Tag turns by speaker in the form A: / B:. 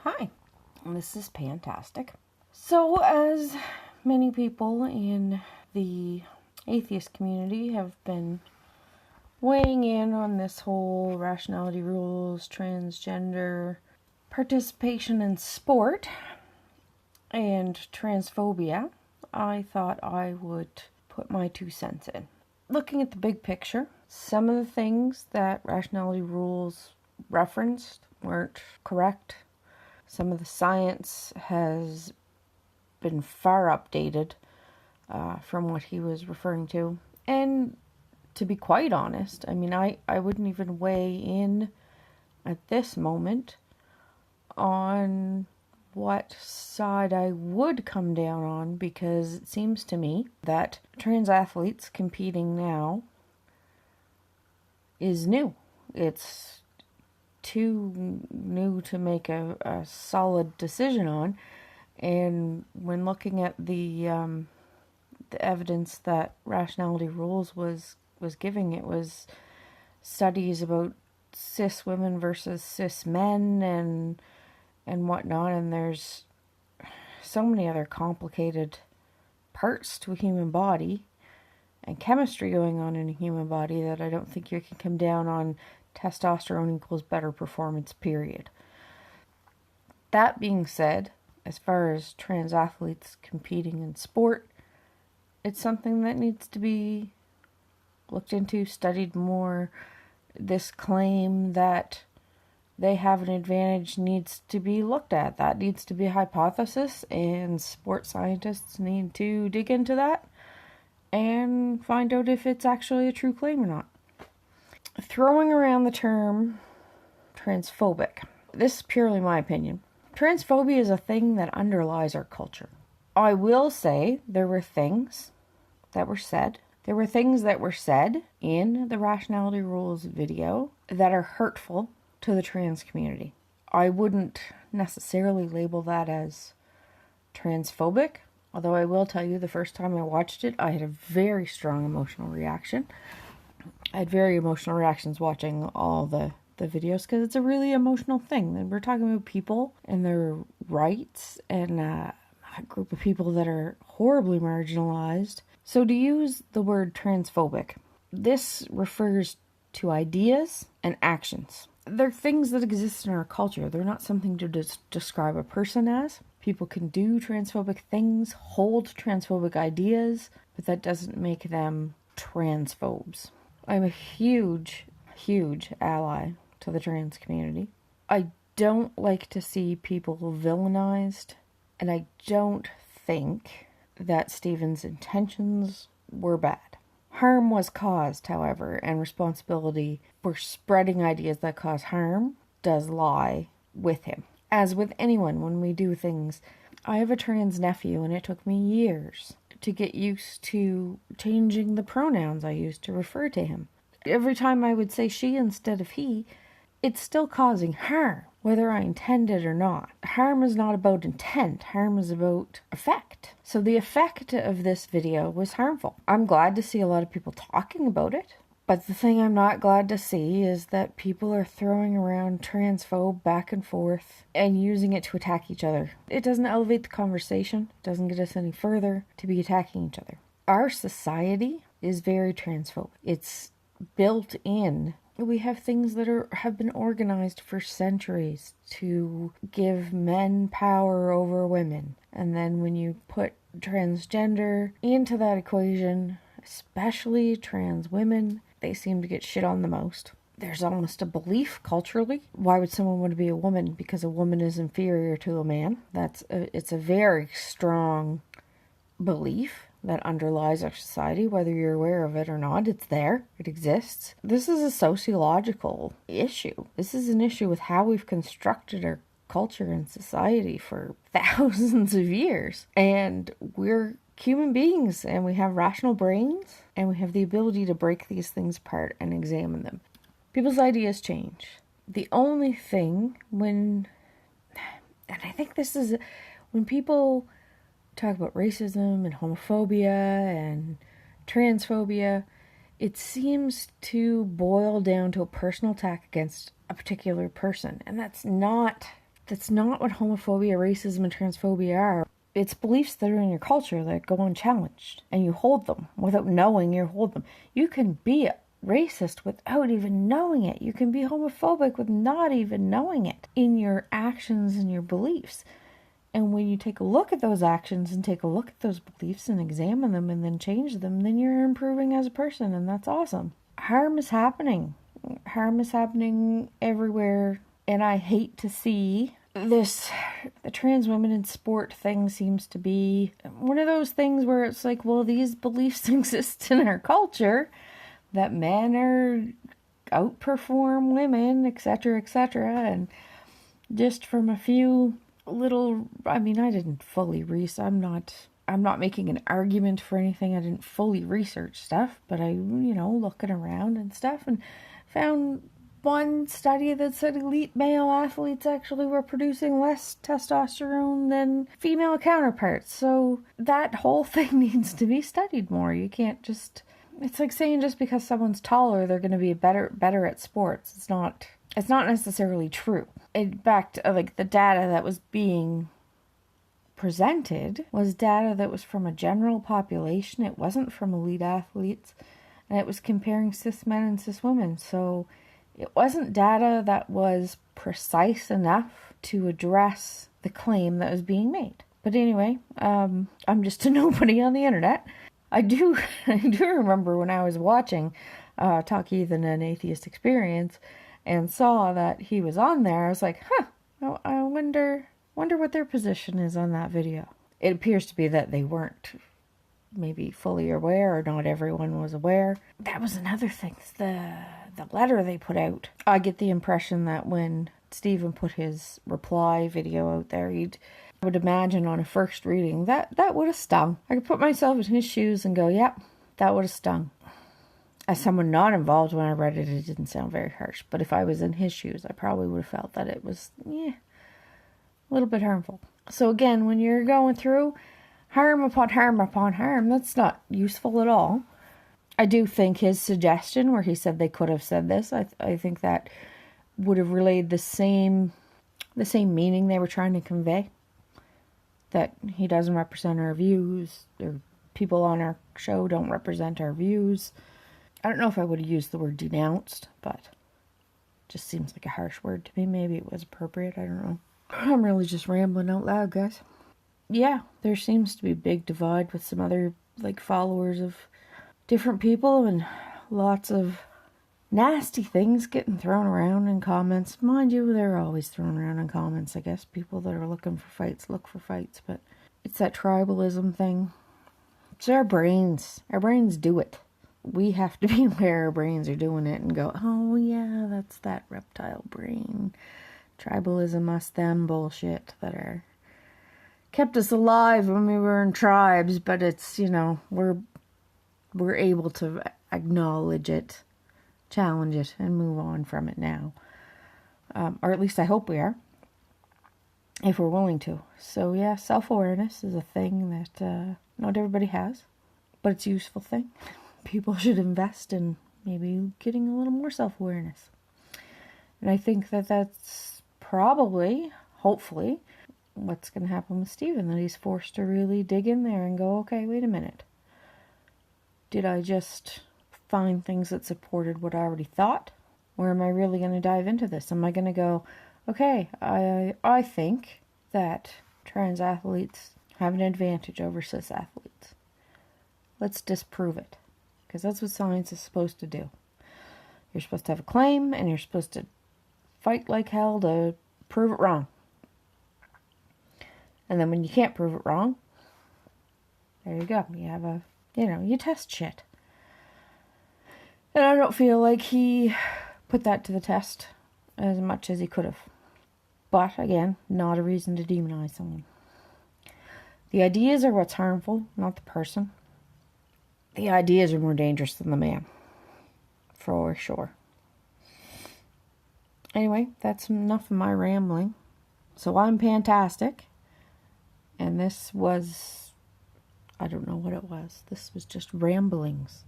A: Hi, this is Pan-tastic. So, as many people in the atheist community have been weighing in on this whole rationality rules, transgender, participation in sport, and transphobia, I thought I would put my 2 cents in. Looking at the big picture, some of the things that rationality rules referenced weren't correct. Some of the science has been far updated from what he was referring to. And to be quite honest, I wouldn't even weigh in at this moment on what side I would come down on, because it seems to me that trans athletes competing now is new. It's too new to make a solid decision on. And when looking at the evidence that rationality rules was giving, it was studies about cis women versus cis men and whatnot, and there's so many other complicated parts to a human body and chemistry going on in a human body that I don't think you can come down on testosterone equals better performance, period. That being said, as far as trans athletes competing in sport, it's something that needs to be looked into, studied more. This claim that they have an advantage needs to be looked at. That needs to be a hypothesis, and sport scientists need to dig into that and find out if it's actually a true claim or not. Throwing around the term transphobic. This is purely my opinion. Transphobia is a thing that underlies our culture. I will say there were things that were said. There were things that were said in the Rationality Rules video that are hurtful to the trans community. I wouldn't necessarily label that as transphobic, although I will tell you the first time I watched it, I had a very strong emotional reaction. I had very emotional reactions watching all the videos because it's a really emotional thing. And we're talking about people and their rights and a group of people that are horribly marginalized. So to use the word transphobic, this refers to ideas and actions. They're things that exist in our culture. They're not something to describe a person as. People can do transphobic things, hold transphobic ideas, but that doesn't make them transphobes. I'm a huge ally to the trans community. I don't like to see people villainized, and I don't think that Stephen's intentions were bad. Harm was caused, however, and responsibility for spreading ideas that cause harm does lie with him. As with anyone, when we do things, I have a trans nephew, and it took me years to get used to changing the pronouns I use to refer to him. Every time I would say she instead of he, it's still causing harm, whether I intend it or not. Harm is not about intent. Harm is about effect. So the effect of this video was harmful. I'm glad to see a lot of people talking about it. But the thing I'm not glad to see is that people are throwing around transphobe back and forth and using it to attack each other. It doesn't elevate the conversation. It doesn't get us any further to be attacking each other. Our society is very transphobic. It's built in. We have things that have been organized for centuries to give men power over women. And then when you put transgender into that equation, especially trans women, they seem to get shit on the most. There's almost a belief culturally. Why would someone want to be a woman? Because a woman is inferior to a man. It's a very strong belief that underlies our society, whether you're aware of it or not. It's there. It exists. This is a sociological issue. This is an issue with how we've constructed our culture and society for thousands of years. And we're human beings, and we have rational brains, and we have the ability to break these things apart and examine them. People's ideas change. The only thing and I think this is when people talk about racism and homophobia and transphobia, it seems to boil down to a personal attack against a particular person. And that's not That's not what homophobia, racism, and transphobia are. It's beliefs that are in your culture that go unchallenged, and you hold them without knowing you hold them. You can be racist without even knowing it. You can be homophobic with not even knowing it in your actions and your beliefs. And when you take a look at those actions and take a look at those beliefs and examine them and then change them, then you're improving as a person, and that's awesome. Harm is happening. Harm is happening everywhere, and I hate to see this. The trans women in sport thing seems to be one of those things where it's like, well, these beliefs exist in our culture, that men are outperform women, etc., etc., and just from a few little, I mean, I didn't fully research, I'm not making an argument for anything. I didn't fully research stuff, but I, looking around and stuff, and found one study that said elite male athletes actually were producing less testosterone than female counterparts. So that whole thing needs to be studied more. You can't just, it's like saying just because someone's taller, they're going to be better at sports. It's not necessarily true. In fact, like the data that was being presented was data that was from a general population. It wasn't from elite athletes, and it was comparing cis men and cis women. So it wasn't data that was precise enough to address the claim that was being made. But anyway, I'm just a nobody on the internet. I do remember when I was watching Talk Heathen and Atheist Experience and saw that he was on there, I was like, I wonder what their position is on that video. It appears to be that they weren't maybe fully aware, or not everyone was aware. That was another thing, the letter they put out. I get the impression that when Stephen put his reply video out there, I would imagine on a first reading, that would have stung. I could put myself in his shoes and go, yep, that would have stung. As someone not involved, when I read it, it didn't sound very harsh. But if I was in his shoes, I probably would have felt that it was, a little bit harmful. So again, when you're going through harm upon harm upon harm, that's not useful at all. I do think his suggestion where he said they could have said this, I think that would have relayed the same meaning they were trying to convey. That he doesn't represent our views, or people on our show don't represent our views. I don't know if I would have used the word denounced, but it just seems like a harsh word to me. Maybe it was appropriate, I don't know. I'm really just rambling out loud, guys. Yeah, there seems to be a big divide with some other, followers of different people, and lots of nasty things getting thrown around in comments. Mind you, they're always thrown around in comments, I guess. People that are looking for fights look for fights, but it's that tribalism thing. It's our brains. Our brains do it. We have to be aware our brains are doing it and go, oh yeah, that's that reptile brain. Tribalism, us, them bullshit that are kept us alive when we were in tribes, but it's, we're able to acknowledge it, challenge it, and move on from it now. Or at least I hope we are, if we're willing to. So yeah, self-awareness is a thing that not everybody has, but it's a useful thing. People should invest in maybe getting a little more self-awareness. And I think that that's probably, hopefully, what's going to happen with Stephen, that he's forced to really dig in there and go, okay, wait a minute. Did I just find things that supported what I already thought? Or am I really going to dive into this? Am I going to go, okay, I think that trans athletes have an advantage over cis athletes. Let's disprove it. Because that's what science is supposed to do. You're supposed to have a claim, and you're supposed to fight like hell to prove it wrong. And then when you can't prove it wrong, there you go. You have you test shit. And I don't feel like he put that to the test as much as he could have. But again, not a reason to demonize someone. The ideas are what's harmful, not the person. The ideas are more dangerous than the man. For sure. Anyway, that's enough of my rambling. So I'm Pan-tastic. And this was, I don't know what it was. This was just ramblings.